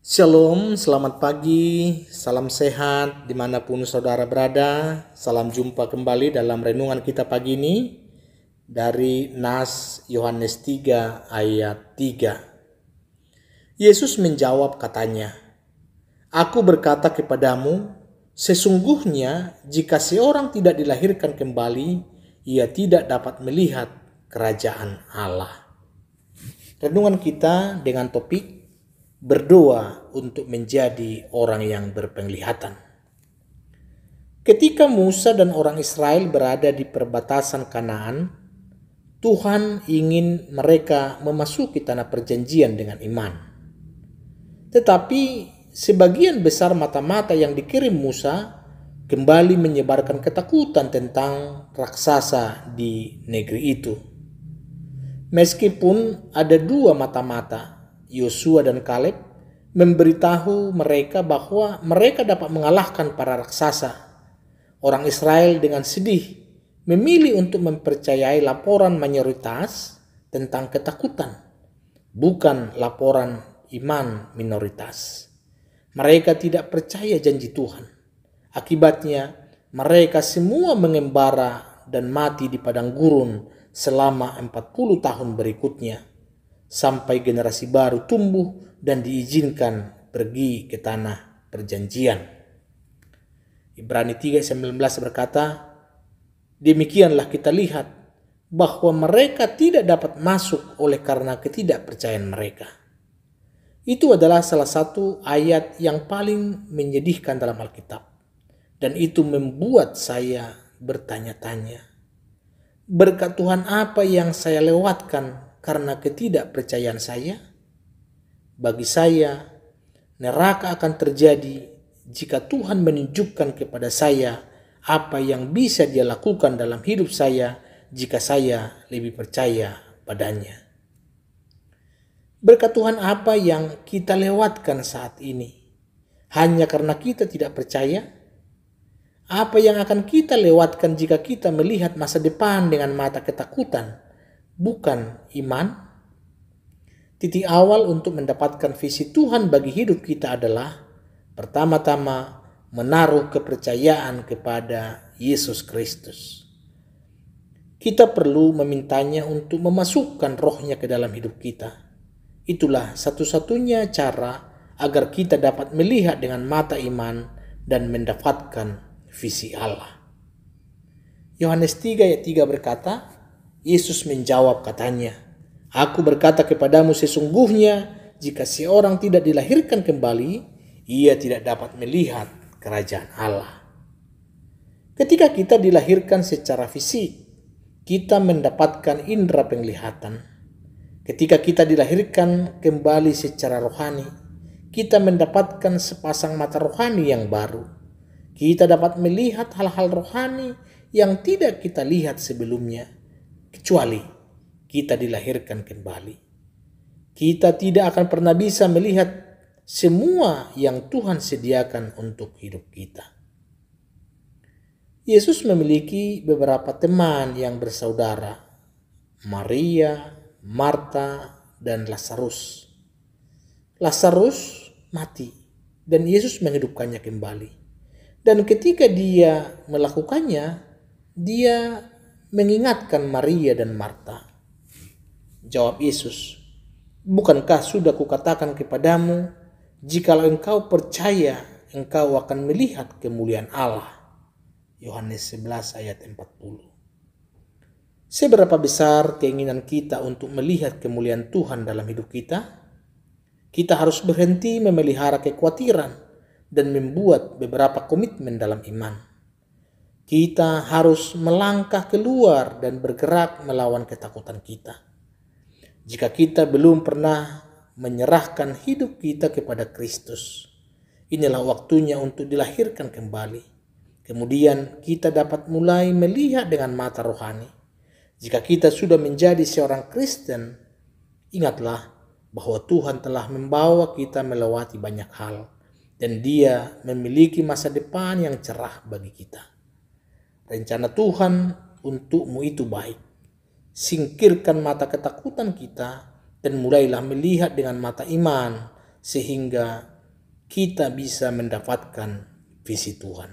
Shalom, selamat pagi, salam sehat dimanapun saudara berada. Salam jumpa kembali dalam renungan kita pagi ini dari Nas Yohanes 3 ayat 3. Yesus menjawab katanya, "Aku berkata kepadamu, sesungguhnya jika seorang tidak dilahirkan kembali, ia tidak dapat melihat kerajaan Allah." Renungan kita dengan topik berdoa untuk menjadi orang yang berpenglihatan. Ketika Musa dan orang Israel berada di perbatasan Kanaan, Tuhan ingin mereka memasuki tanah perjanjian dengan iman. Tetapi sebagian besar mata-mata yang dikirim Musa kembali menyebarkan ketakutan tentang raksasa di negeri itu. Meskipun ada dua mata-mata, Yosua dan Kaleb, memberitahu mereka bahwa mereka dapat mengalahkan para raksasa. Orang Israel dengan sedih memilih untuk mempercayai laporan mayoritas tentang ketakutan, bukan laporan iman minoritas. Mereka tidak percaya janji Tuhan. Akibatnya, mereka semua mengembara dan mati di padang gurun selama 40 tahun berikutnya, sampai generasi baru tumbuh dan diizinkan pergi ke tanah perjanjian. Ibrani 3:19 berkata, "Demikianlah kita lihat bahwa mereka tidak dapat masuk oleh karena ketidakpercayaan mereka." Itu adalah salah satu ayat yang paling menyedihkan dalam Alkitab. Dan itu membuat saya bertanya-tanya, berkat Tuhan apa yang saya lewatkan karena ketidakpercayaan saya? Bagi saya, neraka akan terjadi jika Tuhan menunjukkan kepada saya apa yang bisa Dia lakukan dalam hidup saya jika saya lebih percaya padanya. Berkat Tuhan apa yang kita lewatkan saat ini hanya karena kita tidak percaya? Apa yang akan kita lewatkan jika kita melihat masa depan dengan mata ketakutan, bukan iman? Titik awal untuk mendapatkan visi Tuhan bagi hidup kita adalah pertama-tama menaruh kepercayaan kepada Yesus Kristus. Kita perlu memintanya untuk memasukkan rohnya ke dalam hidup kita. Itulah satu-satunya cara agar kita dapat melihat dengan mata iman dan mendapatkan visi Allah. Yohanes 3 ayat 3 berkata, Yesus menjawab katanya, "Aku berkata kepadamu sesungguhnya jika seorang tidak dilahirkan kembali, ia tidak dapat melihat kerajaan Allah." Ketika kita dilahirkan secara fisik, kita mendapatkan indera penglihatan. Ketika kita dilahirkan kembali secara rohani, kita mendapatkan sepasang mata rohani yang baru. Kita dapat melihat hal-hal rohani yang tidak kita lihat sebelumnya, kecuali kita dilahirkan kembali. Kita tidak akan pernah bisa melihat semua yang Tuhan sediakan untuk hidup kita. Yesus memiliki beberapa teman yang bersaudara, Maria, Marta, dan Lazarus. Lazarus mati dan Yesus menghidupkannya kembali. Dan ketika dia melakukannya, dia mengingatkan Maria dan Marta. Jawab Yesus, "Bukankah sudah kukatakan kepadamu, jikalau engkau percaya, engkau akan melihat kemuliaan Allah." Yohanes 11 ayat 40. Seberapa besar keinginan kita untuk melihat kemuliaan Tuhan dalam hidup kita? Kita harus berhenti memelihara kekhawatiran dan membuat beberapa komitmen dalam iman. Kita harus melangkah keluar dan bergerak melawan ketakutan kita. Jika kita belum pernah menyerahkan hidup kita kepada Kristus, inilah waktunya untuk dilahirkan kembali. Kemudian kita dapat mulai melihat dengan mata rohani. Jika kita sudah menjadi seorang Kristen, ingatlah bahwa Tuhan telah membawa kita melewati banyak hal. Dan Dia memiliki masa depan yang cerah bagi kita. Rencana Tuhan untukmu itu baik. Singkirkan mata ketakutan kita dan mulailah melihat dengan mata iman, sehingga kita bisa mendapatkan visi Tuhan.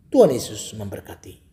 Tuhan Yesus memberkati.